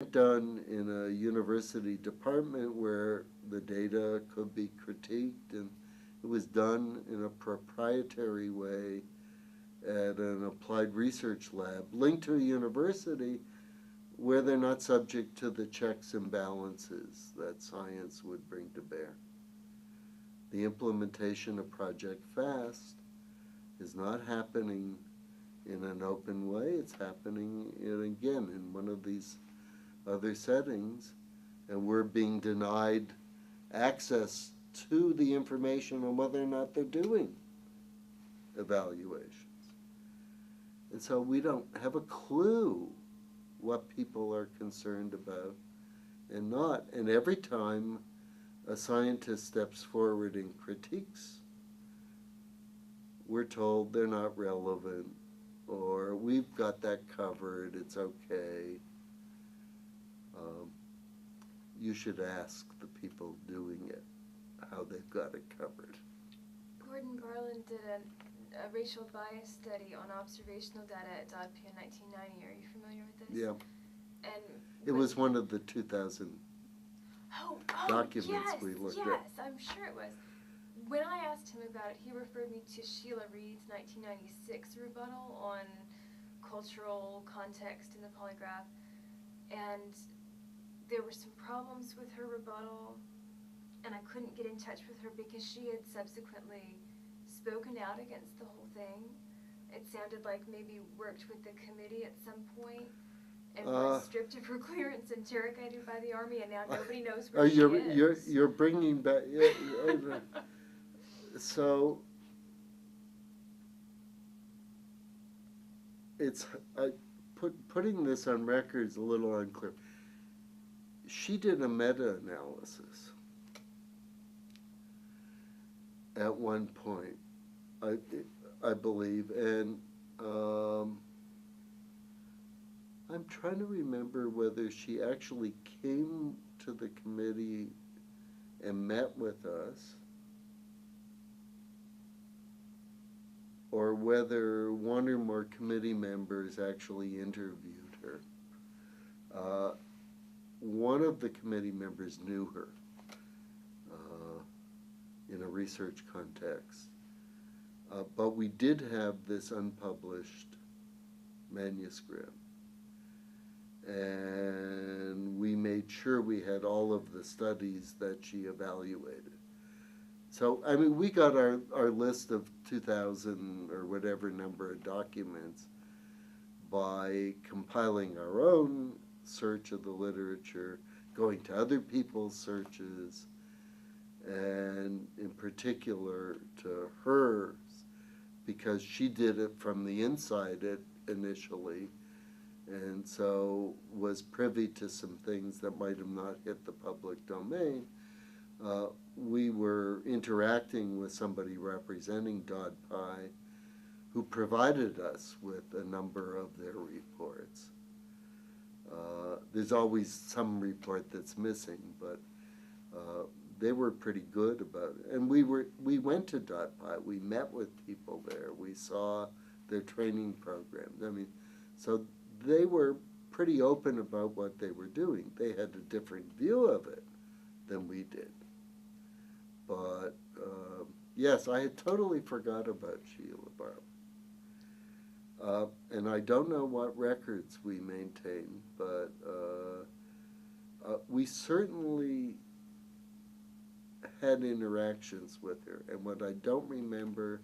done in a university department where the data could be critiqued, and it was done in a proprietary way at an applied research lab linked to a university where they're not subject to the checks and balances that science would bring to bear. The implementation of Project FAST is not happening in an open way. It's happening again in one of these other settings, and we're being denied access to the information on whether or not they're doing evaluations. And so we don't have a clue what people are concerned about and not. And every time a scientist steps forward and critiques, we're told they're not relevant, or we've got that covered, it's okay. You should ask the people doing it how they've got it covered. Gordon Garland did a racial bias study on observational data at DODP in 1990. Are you familiar with this? Yeah. And it was one of the 2000 documents we looked at. Yes, I'm sure it was. When I asked him about it, he referred me to Sheila Reed's 1996 rebuttal on cultural context in the polygraph. And there were some problems with her rebuttal, and I couldn't get in touch with her because she had subsequently spoken out against the whole thing. It sounded like maybe worked with the committee at some point and was stripped of her clearance, interrogated by the Army, and now nobody knows where she is. You're bringing back... So, it's putting this on record is a little unclear. She did a meta-analysis at one point, I believe, and I'm trying to remember whether she actually came to the committee and met with us, or whether one or more committee members actually interviewed her. One of the committee members knew her in a research context. But we did have this unpublished manuscript. And we made sure we had all of the studies that she evaluated. So, I mean, we got our list of 2,000 or whatever number of documents by compiling our own search of the literature, going to other people's searches, and in particular to hers, because she did it from the inside initially, and so was privy to some things that might have not hit the public domain. We were interacting with somebody representing DODP who provided us with a number of their reports. There's always some report that's missing, but they were pretty good about it. And we went to DODP. We met with people there. We saw their training programs. I mean, so they were pretty open about what they were doing. They had a different view of it than we did. But yes, I had totally forgot about Sheila Barlow. And I don't know what records we maintained, but we certainly had interactions with her. And what I don't remember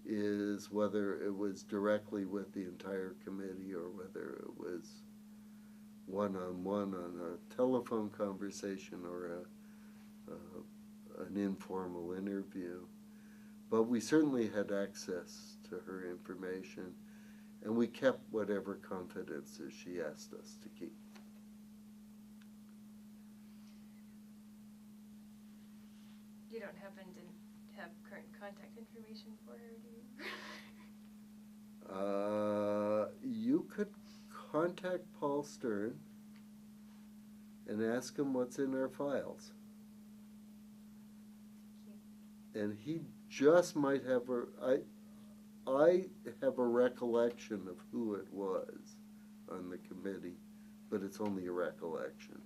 is whether it was directly with the entire committee or whether it was one-on-one on a telephone conversation or an informal interview. But we certainly had access to her information, and we kept whatever confidences she asked us to keep. You don't happen to have current contact information for her, do you? You could contact Paul Stern and ask him what's in our files. And he just might have I have a recollection of who it was on the committee but it's only a recollection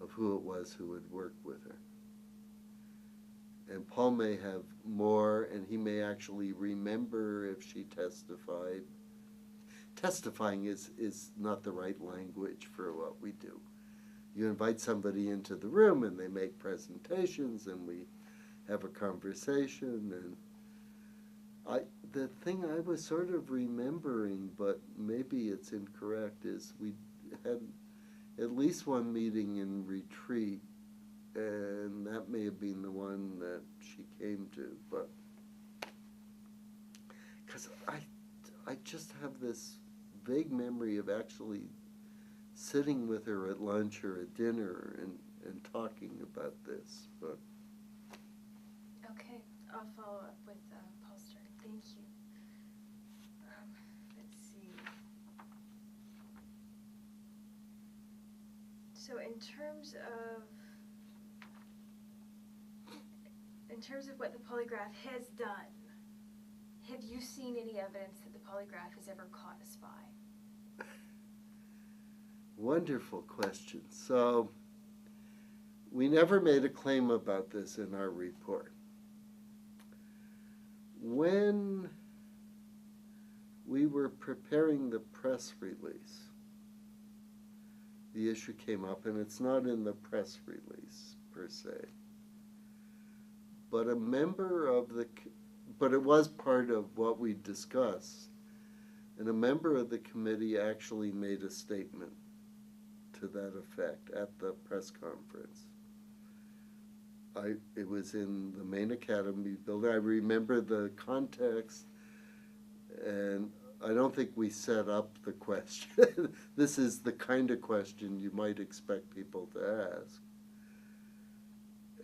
of who it was who had worked with her. And Paul may have more, and he may actually remember if she testified. Testifying is not the right language for what we do. You invite somebody into the room, and they make presentations, and we have a conversation. And the thing I was sort of remembering, but maybe it's incorrect, is we had at least one meeting in retreat, and that may have been the one that she came to, but because I just have this vague memory of actually sitting with her at lunch or at dinner and talking about this. But Okay, I'll follow up with Paul Stern. Thank you. Let's see. So in terms of what the polygraph has done, have you seen any evidence that the polygraph has ever caught a spy? wonderful question. So we never made a claim about this in our report. When we were preparing the press release, the issue came up, and it's not in the press release per se, but but it was part of what we discussed, and a member of the committee actually made a statement to that effect at the press conference. It was in the main academy building. I remember the context, and I don't think we set up the question. This is the kind of question you might expect people to ask.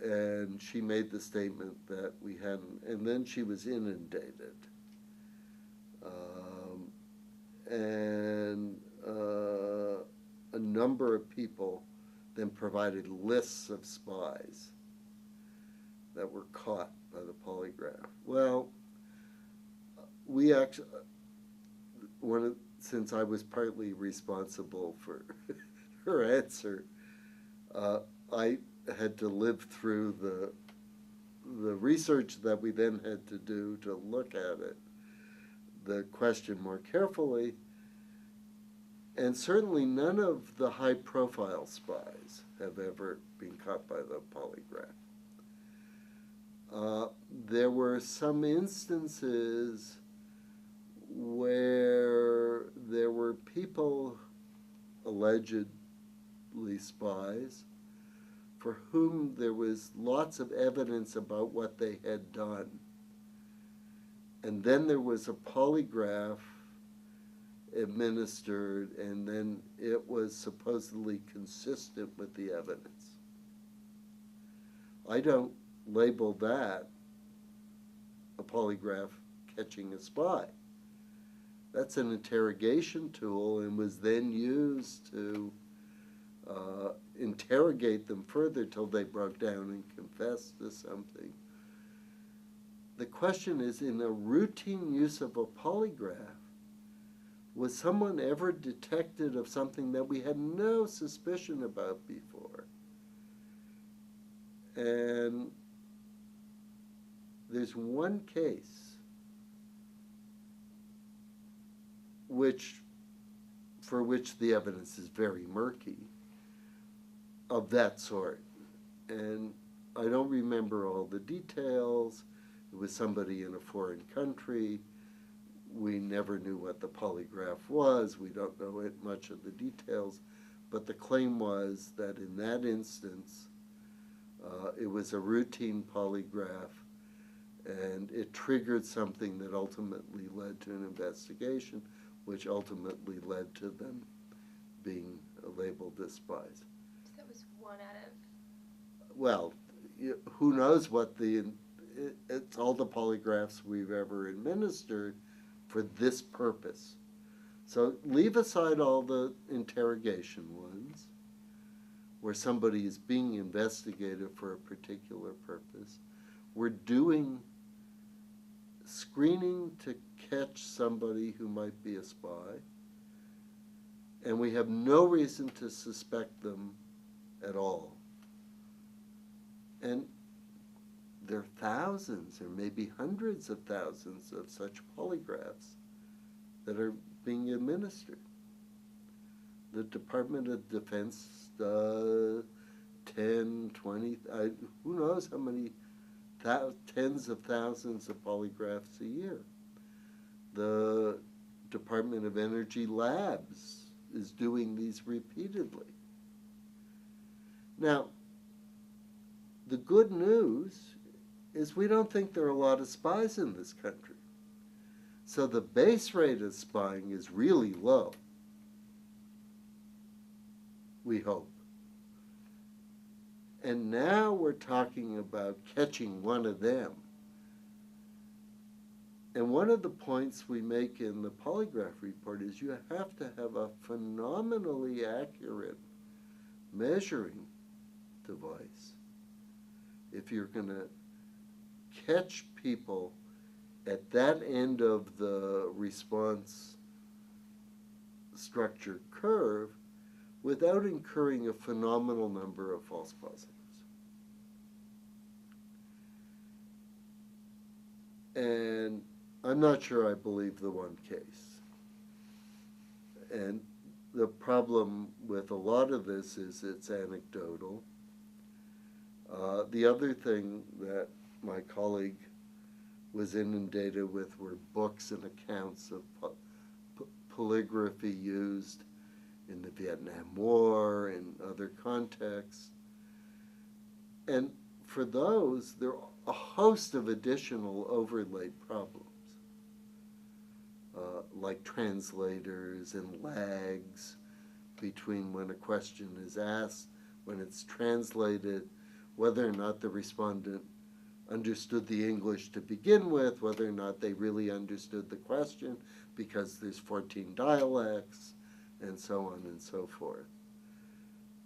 And she made the statement that we hadn't, and then she was inundated. A number of people then provided lists of spies that were caught by the polygraph. Well, we actually, since I was partly responsible for her answer, I had to live through the research that we then had to do to look at it, the question more carefully, and certainly none of the high-profile spies have ever been caught by the polygraph. There were some instances where there were people, allegedly spies, for whom there was lots of evidence about what they had done. And then there was a polygraph administered, and then it was supposedly consistent with the evidence. I don't label that a polygraph catching a spy. That's an interrogation tool and was then used to interrogate them further till they broke down and confessed to something. The question is, in a routine use of a polygraph, was someone ever detected of something that we had no suspicion about before? And there's one case for which the evidence is very murky, of that sort. And I don't remember all the details. It was somebody in a foreign country. We never knew what the polygraph was. We don't know much of the details. But the claim was that in that instance, it was a routine polygraph, and it triggered something that ultimately led to an investigation, which ultimately led to them being labeled as spies. So that was one out of... Well, who knows what it's all the polygraphs we've ever administered for this purpose. So leave aside all the interrogation ones, where somebody is being investigated for a particular purpose. We're doing screening to catch somebody who might be a spy. and we have no reason to suspect them at all. And there are thousands or maybe hundreds of thousands of such polygraphs that are being administered. The Department of Defense, 10, 20, who knows how many tens of thousands of polygraphs a year. The Department of Energy Labs is doing these repeatedly. Now, the good news is we don't think there are a lot of spies in this country. So the base rate of spying is really low, we hope. And now we're talking about catching one of them. And one of the points we make in the polygraph report is you have to have a phenomenally accurate measuring device if you're going to catch people at that end of the response structure curve without incurring a phenomenal number of false positives. And I'm not sure I believe the one case. And the problem with a lot of this is it's anecdotal. The other thing that my colleague was inundated with were books and accounts of polygraphy used in the Vietnam War and other contexts. And for those, there are a host of additional overlaid problems, like translators and lags between when a question is asked, when it's translated, whether or not the respondent understood the English to begin with, whether or not they really understood the question, because there's 14 dialects, and so on and so forth.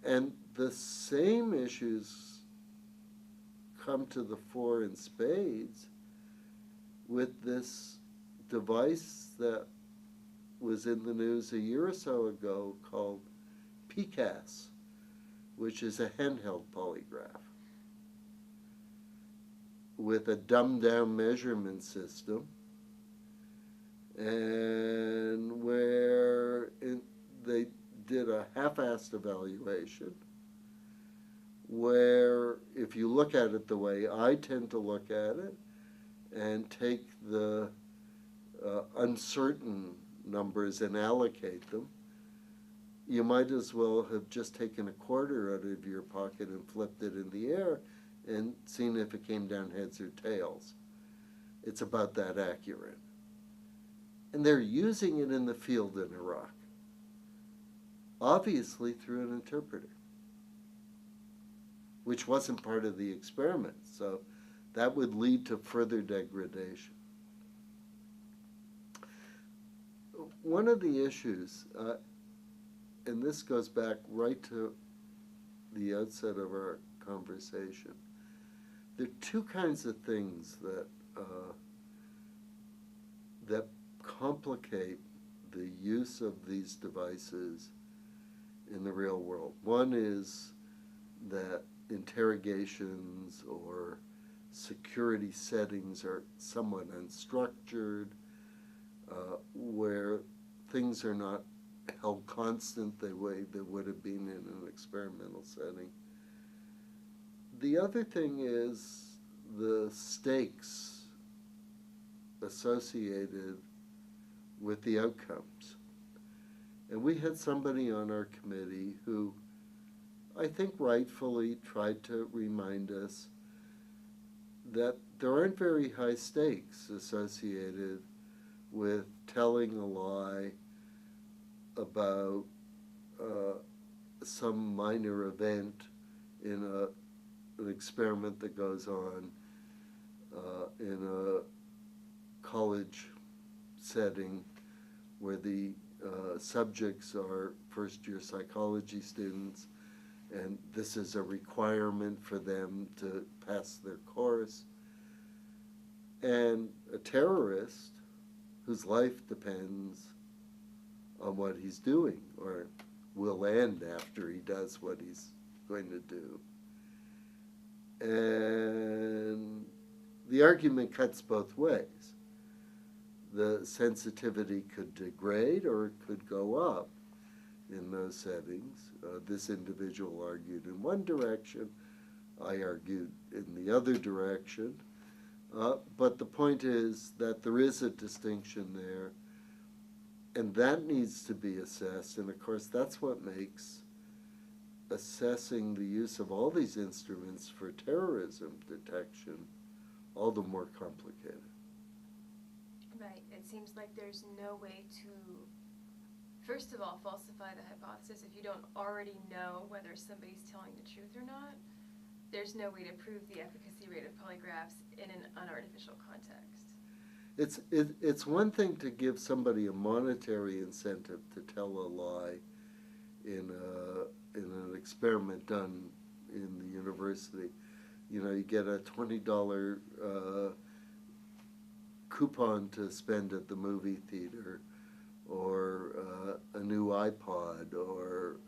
And the same issues come to the fore in spades with this device that was in the news a year or so ago called PCAS, which is a handheld polygraph with a dumbed-down measurement system, and where they did a half-assed evaluation, where if you look at it the way I tend to look at it and take the uncertain numbers and allocate them, you might as well have just taken a quarter out of your pocket and flipped it in the air and seen if it came down heads or tails. It's about that accurate. And they're using it in the field in Iraq, obviously through an interpreter, which wasn't part of the experiment. So that would lead to further degradation. One of the issues, and this goes back right to the outset of our conversation, there are two kinds of things that that complicate the use of these devices in the real world. One is that interrogations or security settings are somewhat unstructured, where things are not held constant the way they would have been in an experimental setting. The other thing is the stakes associated with the outcomes. And we had somebody on our committee who I think rightfully tried to remind us that there aren't very high stakes associated with telling a lie about some minor event in an experiment that goes on in a college setting where the subjects are first-year psychology students, and this is a requirement for them to pass their course. And a terrorist whose life depends on what he's doing, or will end after he does what he's going to do. And the argument cuts both ways. The sensitivity could degrade or it could go up in those settings. This individual argued in one direction, I argued in the other direction. But the point is that there is a distinction there, and that needs to be assessed. And of course, that's what makes assessing the use of all these instruments for terrorism detection all the more complicated. Right. It seems like there's no way to, first of all, falsify the hypothesis if you don't already know whether somebody's telling the truth or not. There's no way to prove the efficacy rate of polygraphs in an unartificial context. It's one thing to give somebody a monetary incentive to tell a lie in an experiment done in the university. You know, you get a $20 coupon to spend at the movie theater, or a new iPod, or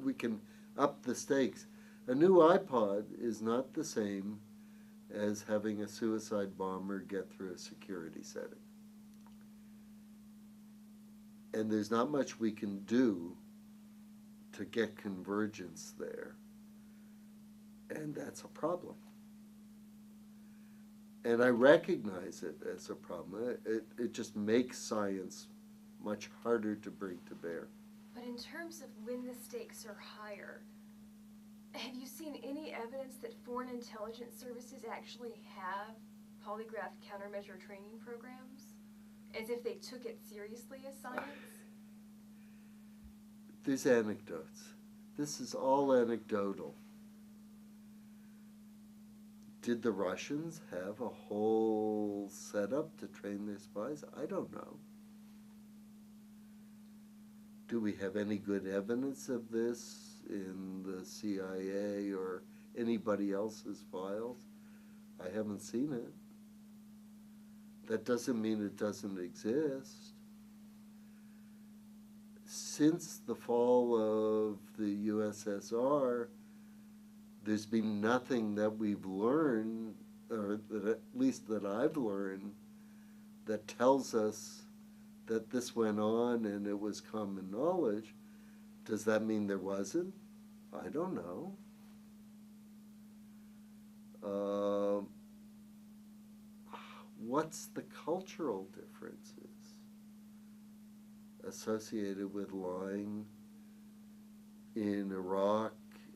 we can up the stakes. A new iPod is not the same as having a suicide bomber get through a security setting. And there's not much we can do to get convergence there. And that's a problem. And I recognize it as a problem. It just makes science much harder to bring to bear. But in terms of when the stakes are higher, have you seen any evidence that foreign intelligence services actually have polygraph countermeasure training programs, as if they took it seriously as science? There's anecdotes. This is all anecdotal. Did the Russians have a whole setup to train their spies? I don't know. Do we have any good evidence of this in the CIA or anybody else's files? I haven't seen it. That doesn't mean it doesn't exist. Since the fall of the USSR, there's been nothing that we've learned, or that at least that I've learned, that tells us that this went on and it was common knowledge. Does that mean there wasn't? I don't know. What's the cultural differences associated with lying in Iraq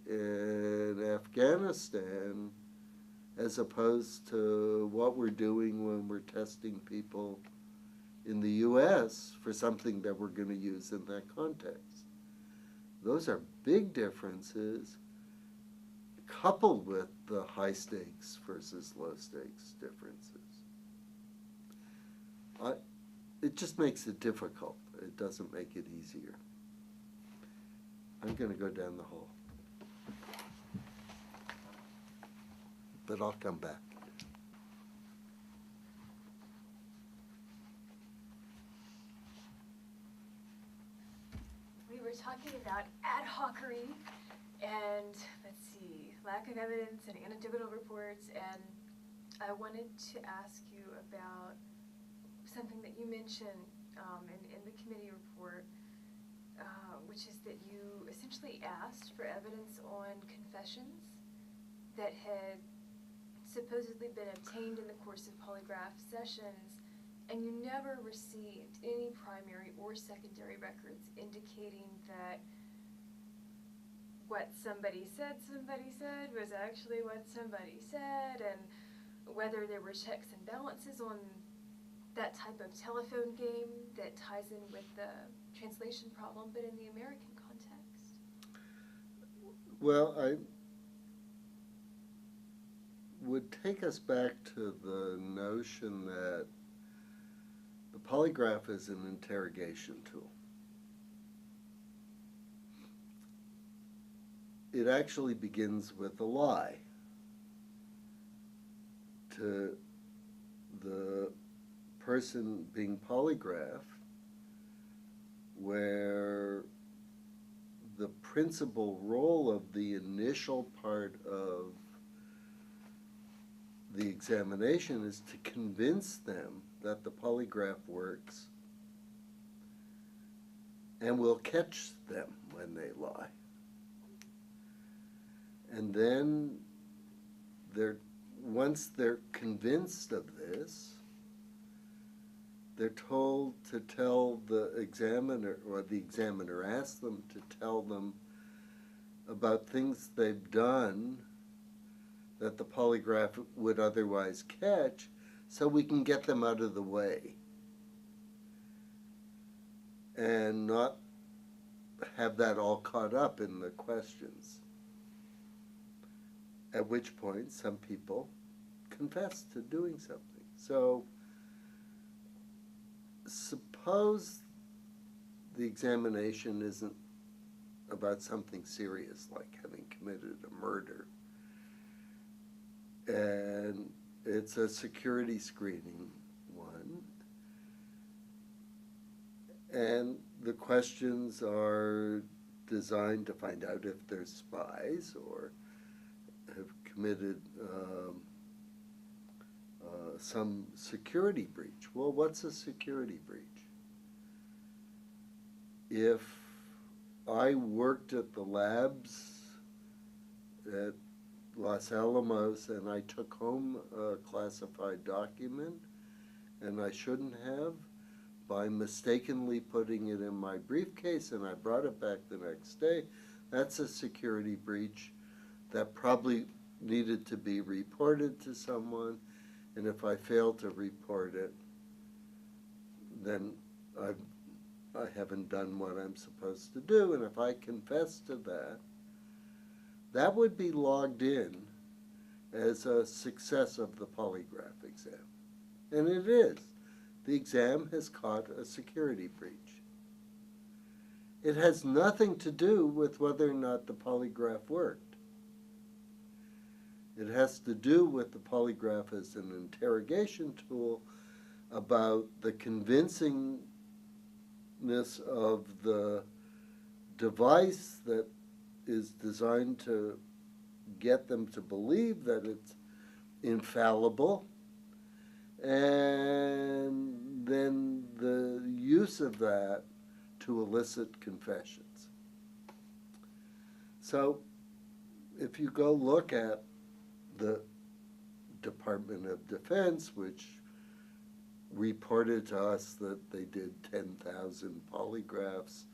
and Afghanistan as opposed to what we're doing when we're testing people in the US for something that we're going to use in that context? Those are big differences, coupled with the high stakes versus low stakes differences. It just makes it difficult. It doesn't make it easier. I'm going to go down the hall. But I'll come back. We were talking about ad hocery and, let's see, lack of evidence and anecdotal reports, and I wanted to ask you about something that you mentioned in the committee report, which is that you essentially asked for evidence on confessions that had supposedly been obtained in the course of polygraph sessions, and you never received any primary or secondary records indicating that what somebody said was actually what somebody said, and whether there were checks and balances on that type of telephone game that ties in with the translation problem, but in the American context. Well, I would take us back to the notion that the polygraph is an interrogation tool. It actually begins with a lie. To the person being polygraphed, where the principal role of the initial part of the examination is to convince them that the polygraph works and will catch them when they lie. And then once they're convinced of this, they're told to tell the examiner, or the examiner asks them to tell them about things they've done that the polygraph would otherwise catch, so we can get them out of the way and not have that all caught up in the questions. At which point some people confess to doing something. So suppose the examination isn't about something serious like having committed a murder, and it's a security screening one, and the questions are designed to find out if they're spies or have committed some security breach. Well, what's a security breach? If I worked at the labs at Los Alamos and I took home a classified document, and I shouldn't have, by mistakenly putting it in my briefcase, and I brought it back the next day, that's a security breach that probably needed to be reported to someone, and if I fail to report it, then I haven't done what I'm supposed to do, and if I confess to that, that would be logged in as a success of the polygraph exam. And it is. The exam has caught a security breach. It has nothing to do with whether or not the polygraph worked. It has to do with the polygraph as an interrogation tool about the convincingness of the device that is designed to get them to believe that it's infallible, and then the use of that to elicit confessions. So if you go look at the Department of Defense, which reported to us that they did 10,000 polygraphs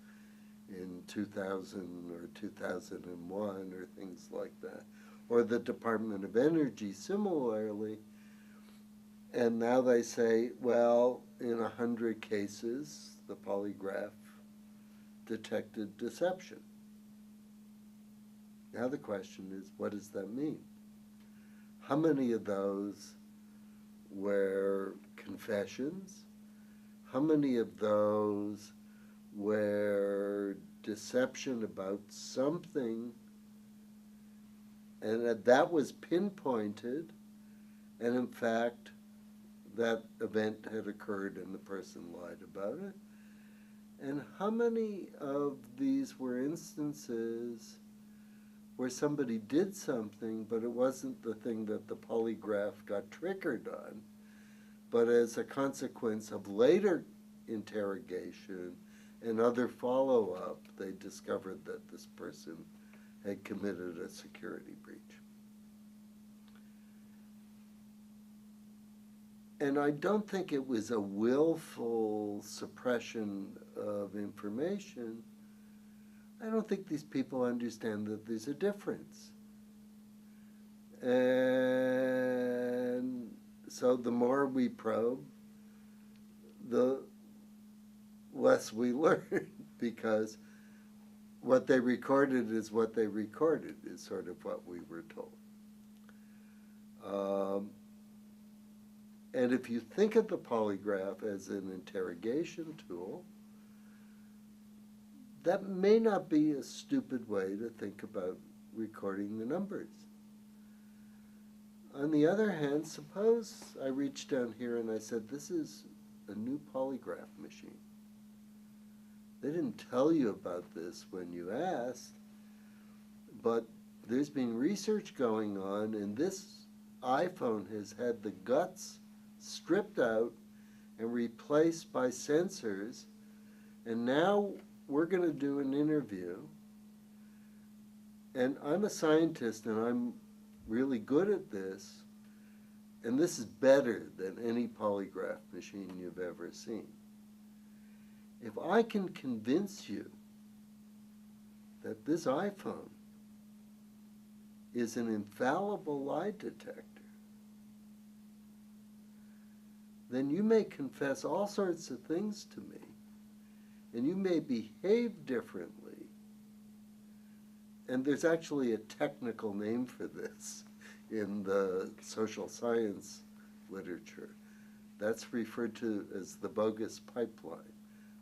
in 2000 or 2001 or things like that, or the Department of Energy similarly, and now they say, well, in 100 cases, the polygraph detected deception. Now the question is, what does that mean? How many of those were confessions? How many of those were deception about something, and that was pinpointed, and in fact that event had occurred and the person lied about it? And how many of these were instances where somebody did something, but it wasn't the thing that the polygraph got triggered on, but as a consequence of later interrogation and other follow-up, they discovered that this person had committed a security breach. And I don't think it was a willful suppression of information. I don't think these people understand that there's a difference. And so the more we probe, the less we learn, because what they recorded is what they recorded, is sort of what we were told. And if you think of the polygraph as an interrogation tool, that may not be a stupid way to think about recording the numbers. On the other hand, suppose I reached down here and I said, this is a new polygraph machine. They didn't tell you about this when you asked, but there's been research going on, and this iPhone has had the guts stripped out and replaced by sensors, and now we're going to do an interview, and I'm a scientist and I'm really good at this, and this is better than any polygraph machine you've ever seen. If I can convince you that this iPhone is an infallible lie detector, then you may confess all sorts of things to me, and you may behave differently. And there's actually a technical name for this in the social science literature. That's referred to as the bogus pipeline.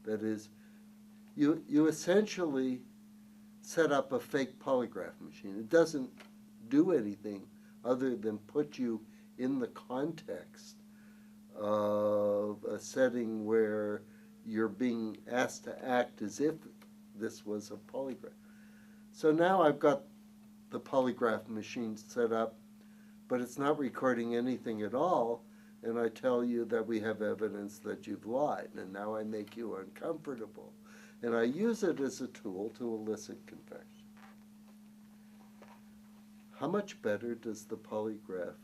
That is, you essentially set up a fake polygraph machine. It doesn't do anything other than put you in the context of a setting where you're being asked to act as if this was a polygraph. So now I've got the polygraph machine set up, but it's not recording anything at all, and I tell you that we have evidence that you've lied, and now I make you uncomfortable. And I use it as a tool to elicit confession. How much better does the polygraph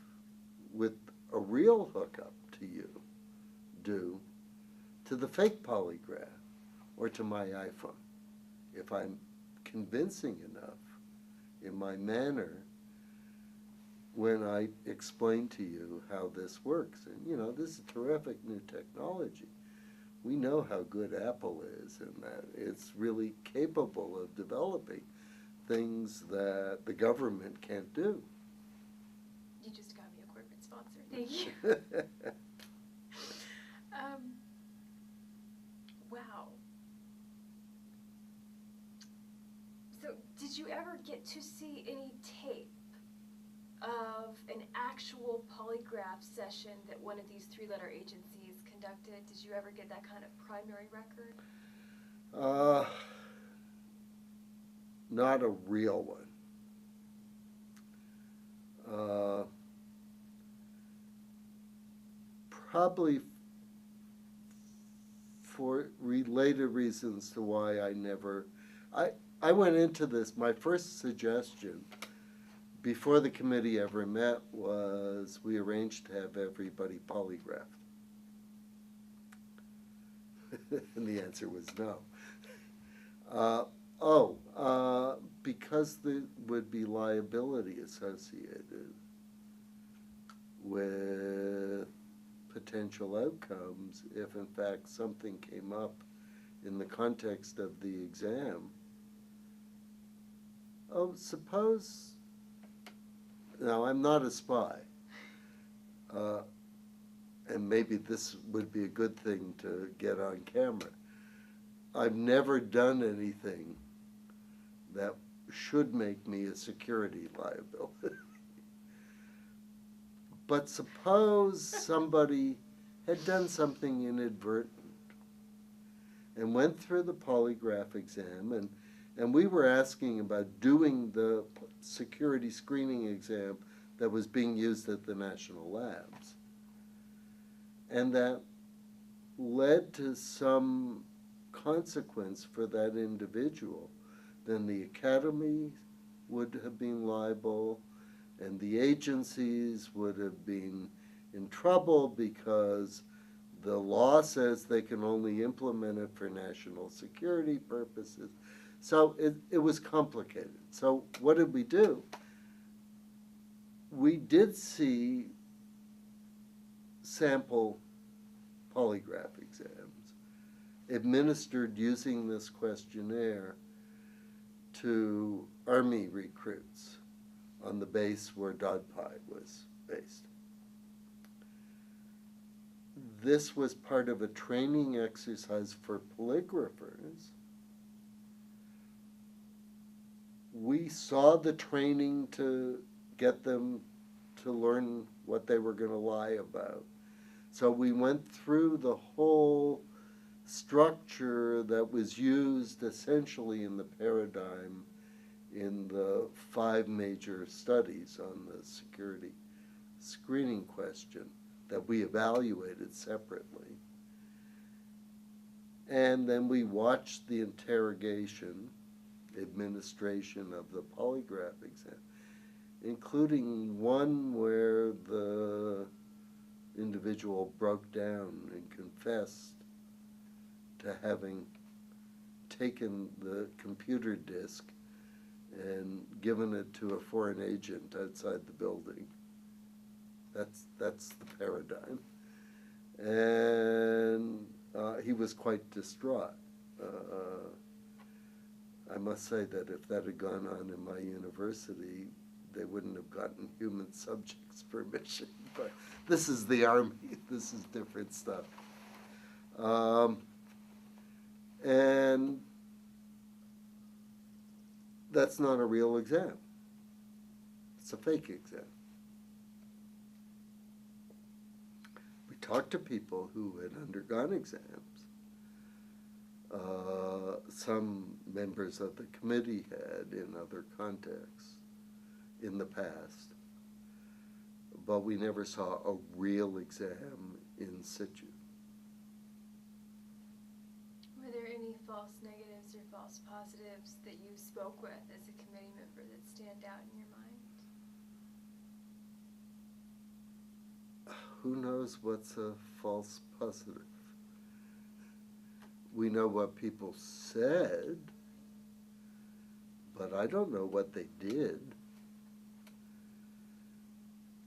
with a real hookup to you do to the fake polygraph or to my iPhone? If I'm convincing enough in my manner when I explain to you how this works. And, you know, this is terrific new technology. We know how good Apple is and that it's really capable of developing things that the government can't do. You just got me a corporate sponsor. Thank you. Wow. So, did you ever get to see any tape of an actual polygraph session that one of these three-letter agencies conducted? Did you ever get that kind of primary record? Not a real one. Probably for related reasons to why I went into this, my first suggestion before the committee ever met was we arranged to have everybody polygraphed. And the answer was no. Because there would be liability associated with potential outcomes if in fact something came up in the context of the exam. Oh, suppose, now I'm not a spy, and maybe this would be a good thing to get on camera. I've never done anything that should make me a security liability. But suppose somebody had done something inadvertent and went through the polygraph exam, and we were asking about doing the security screening exam that was being used at the national labs. And that led to some consequence for that individual, then the academy would have been liable, and the agencies would have been in trouble because the law says they can only implement it for national security purposes. So it was complicated. So what did we do? We did see sample polygraph exams administered using this questionnaire to Army recruits on the base where Dodpai was based. This was part of a training exercise for polygraphers. We saw the training to get them to learn what they were going to lie about. So we went through the whole structure that was used essentially in the paradigm in the 5 major studies on the security screening question that we evaluated separately. And then we watched the interrogation, administration of the polygraph exam, including one where the individual broke down and confessed to having taken the computer disk and given it to a foreign agent outside the building. That's the paradigm. And he was quite distraught. I must say that if that had gone on in my university, they wouldn't have gotten human subjects permission. But this is the Army. This is different stuff. And that's not a real exam. It's a fake exam. We talked to people who had undergone exams. Some members of the committee had in other contexts in the past, but we never saw a real exam in situ. Were there any false negatives or false positives that you spoke with as a committee member that stand out in your mind? Who knows what's a false positive? We know what people said, but I don't know what they did.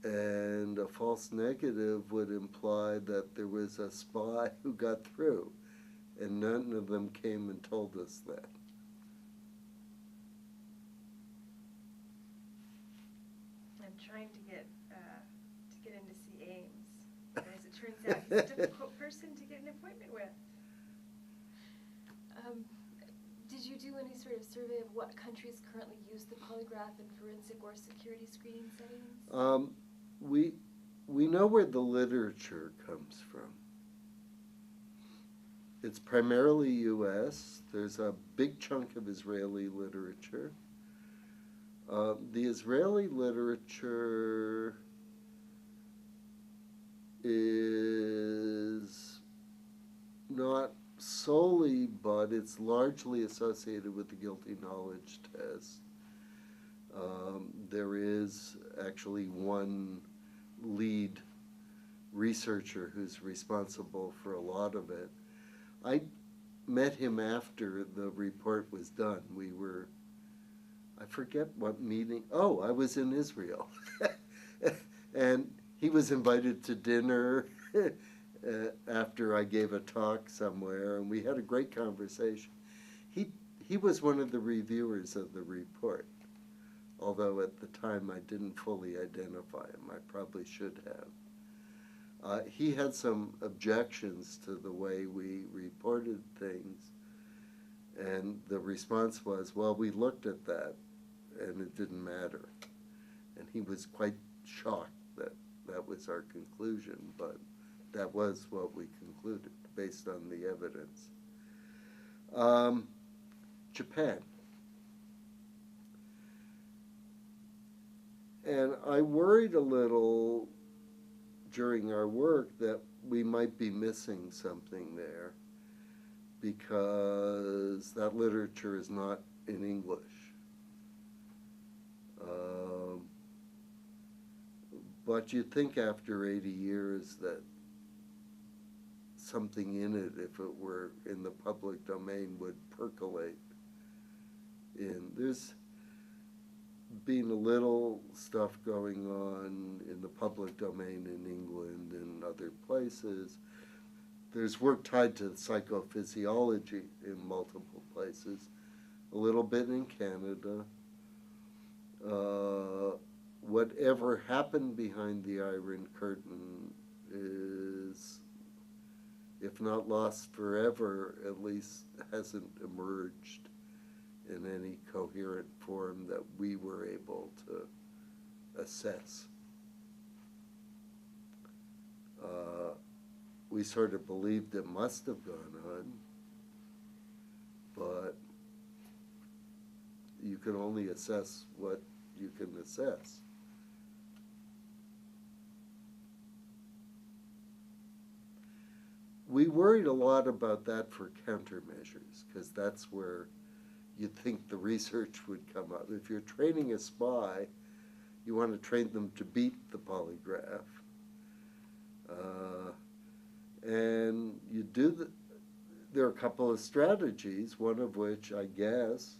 And a false negative would imply that there was a spy who got through, and none of them came and told us that. I'm trying to get in to see Ames. But as it turns out, he's a difficult person to get an appointment with. Did you do any sort of survey of what countries currently use the polygraph in forensic or security screening settings? We know where the literature comes from. It's primarily U.S. There's a big chunk of Israeli literature. The Israeli literature is not solely, but it's largely associated with the guilty knowledge test. There is actually one lead researcher who's responsible for a lot of it. I met him after the report was done. I forget what meeting. Oh, I was in Israel. And he was invited to dinner after I gave a talk somewhere, and we had a great conversation. He was one of the reviewers of the report, although at the time I didn't fully identify him. I probably should have. He had some objections to the way we reported things, and the response was, well, we looked at that, and it didn't matter. And he was quite shocked that that was our conclusion, but that was what we concluded based on the evidence. Japan. And I worried a little during our work that we might be missing something there because that literature is not in English. But you'd think after 80 years that something in it, if it were in the public domain, would percolate in. There's been a little stuff going on in the public domain in England and other places. There's work tied to psychophysiology in multiple places, a little bit in Canada. Whatever happened behind the Iron Curtain is, if not lost forever, at least hasn't emerged in any coherent form that we were able to assess. we sort of believed it must have gone on, but you can only assess what you can assess. We worried a lot about that for countermeasures, because that's where you'd think the research would come up. If you're training a spy, you want to train them to beat the polygraph. And you do there are a couple of strategies, one of which, I guess,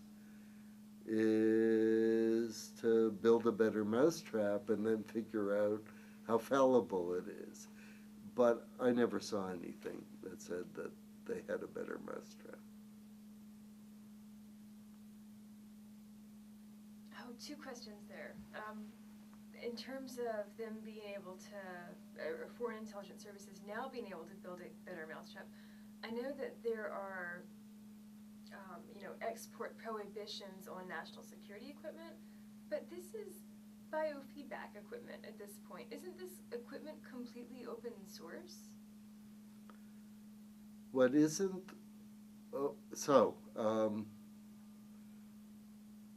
is to build a better mousetrap and then figure out how fallible it is. But I never saw anything that said that they had a better mousetrap. Oh, two questions there. In terms of them being able to, or foreign intelligence services now being able to build a better mousetrap, I know that there are, export prohibitions on national security equipment, but this is biofeedback equipment at this point. Isn't this equipment completely open source? What isn't,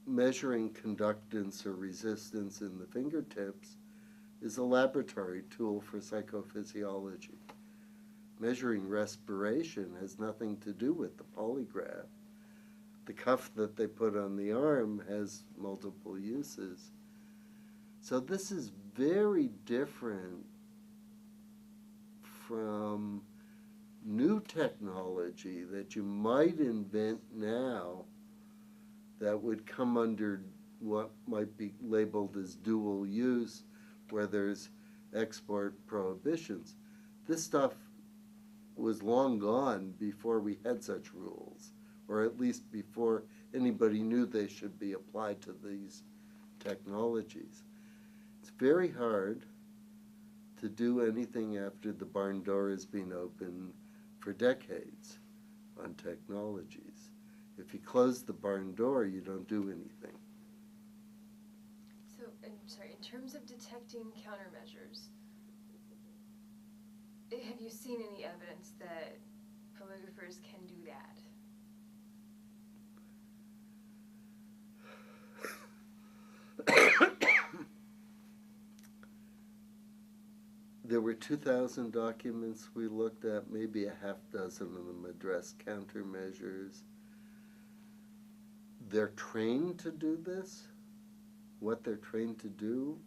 measuring conductance or resistance in the fingertips is a laboratory tool for psychophysiology. Measuring respiration has nothing to do with the polygraph. The cuff that they put on the arm has multiple uses. So this is very different from new technology that you might invent now that would come under what might be labeled as dual use, where there's export prohibitions. This stuff was long gone before we had such rules, or at least before anybody knew they should be applied to these technologies. It's very hard to do anything after the barn door has been open for decades on technologies. If you close the barn door, you don't do anything. So, in terms of detecting countermeasures, have you seen any evidence that polygraphers can do that? There were 2,000 documents we looked at, maybe a half dozen of them addressed countermeasures. They're trained to do this. What they're trained to do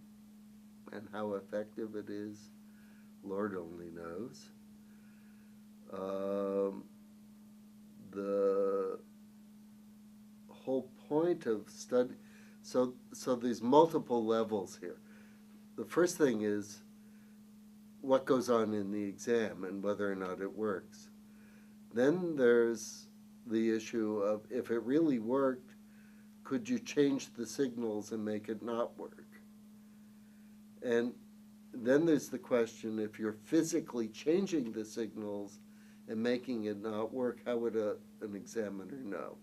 and how effective it is, Lord only knows. The whole point of study, so there's multiple levels here. The first thing is what goes on in the exam and whether or not it works. Then there's the issue of, if it really worked, could you change the signals and make it not work? And then there's the question, if you're physically changing the signals and making it not work, how would an examiner know?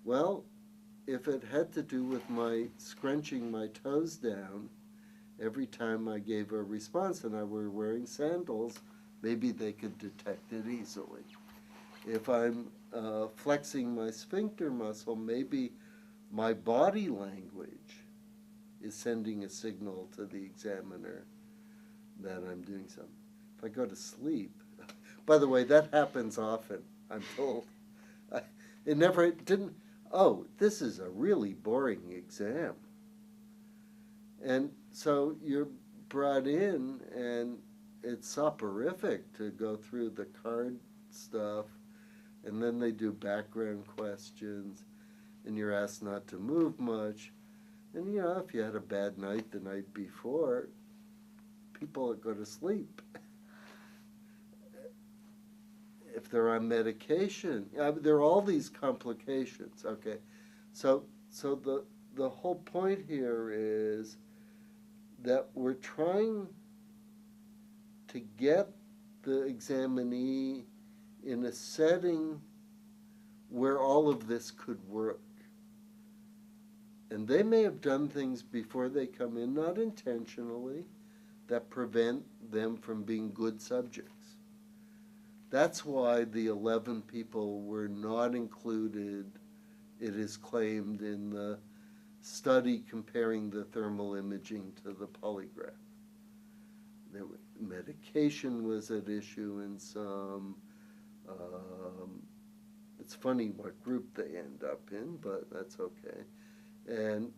Well, if it had to do with my scrunching my toes down every time I gave a response and I were wearing sandals, maybe they could detect it easily. If I'm flexing my sphincter muscle, maybe my body language is sending a signal to the examiner that I'm doing something. If I go to sleep, by the way, that happens often, I'm told. It didn't, oh, this is a really boring exam. And so you're brought in, and it's soporific to go through the card stuff, and then they do background questions, and you're asked not to move much. And you know, if you had a bad night the night before, people go to sleep. If they're on medication, there are all these complications, okay? So the whole point here is that we're trying to get the examinee in a setting where all of this could work. And they may have done things before they come in, not intentionally, that prevent them from being good subjects. That's why the 11 people were not included, it is claimed, in the study comparing the thermal imaging to the polygraph. Medication was at issue in some. It's funny what group they end up in, but that's okay. And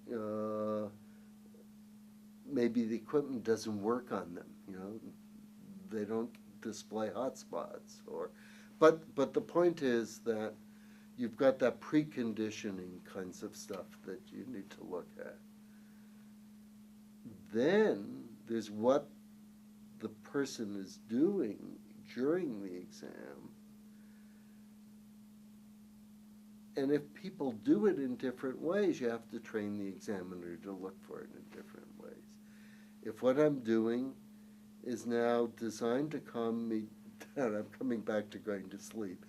maybe the equipment doesn't work on them. They don't display hotspots, but the point is that you've got that preconditioning kinds of stuff that you need to look at. Then there's what the person is doing during the exam. And if people do it in different ways, you have to train the examiner to look for it in different ways. If what I'm doing is now designed to calm me down, I'm coming back to going to sleep,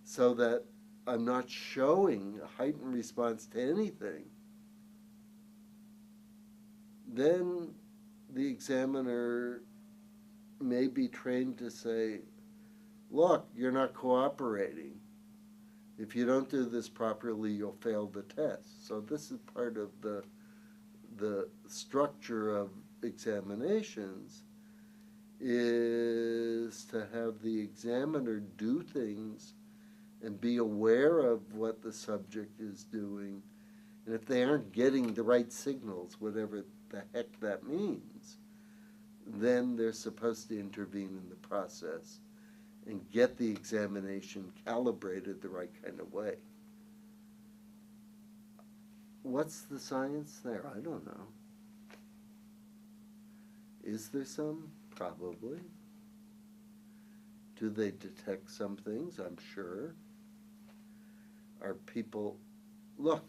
so that I'm not showing a heightened response to anything, then the examiner may be trained to say, look, you're not cooperating. If you don't do this properly, you'll fail the test. So this is part of the structure of examinations, is to have the examiner do things and be aware of what the subject is doing. And if they aren't getting the right signals, whatever the heck that means, then they're supposed to intervene in the process and get the examination calibrated the right kind of way. What's the science there? I don't know. Is there some? Probably. Do they detect some things? I'm sure. Are people... Look,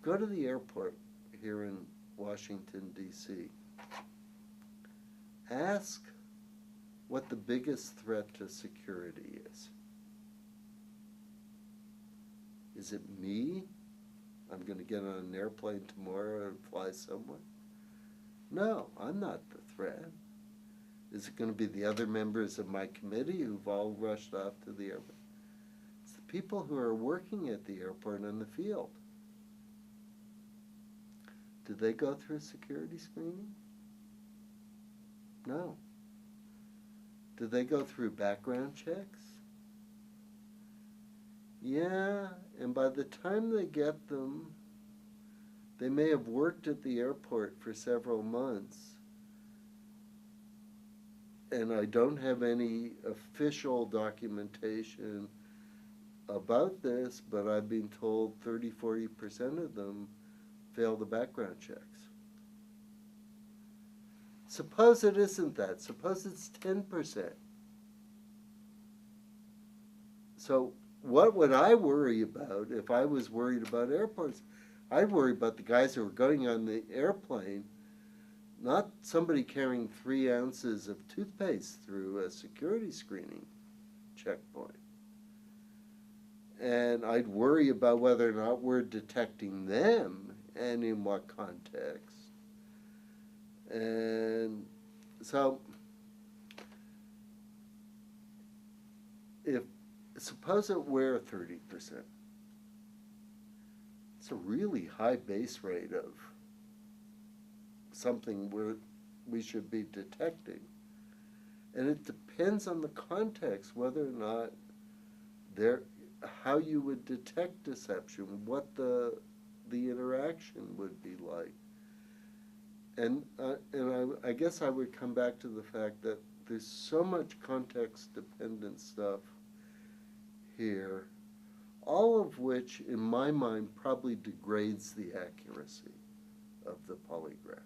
go to the airport here in Washington, D.C. Ask what the biggest threat to security is. Is it me? I'm going to get on an airplane tomorrow and fly somewhere? No, I'm not the threat. Is it going to be the other members of my committee who've all rushed off to the airport? It's the people who are working at the airport in the field. Do they go through security screening? No. Do they go through background checks? Yeah, and by the time they get them, they may have worked at the airport for several months. And I don't have any official documentation about this, but I've been told 30–40% of them fail the background checks. Suppose it isn't that. Suppose it's 10%. So what would I worry about if I was worried about airports? I'd worry about the guys who are going on the airplane, not somebody carrying 3 ounces of toothpaste through a security screening checkpoint. And I'd worry about whether or not we're detecting them and in what context. And so, suppose it were 30%. It's a really high base rate of something we should be detecting. And it depends on the context whether or not how you would detect deception, what the interaction would be like. And I guess I would come back to the fact that there's so much context-dependent stuff here, all of which, in my mind, probably degrades the accuracy of the polygraph.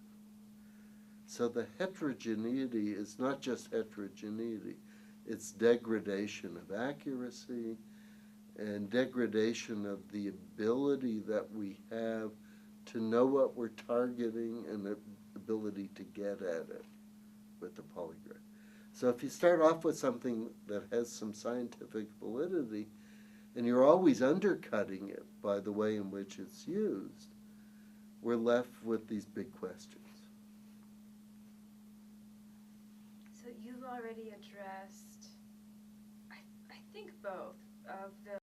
So the heterogeneity is not just heterogeneity, it's degradation of accuracy and degradation of the ability that we have to know what we're targeting and the ability to get at it with the polygraph. So if you start off with something that has some scientific validity and you're always undercutting it by the way in which it's used, we're left with these big questions. already addressed, I think both of the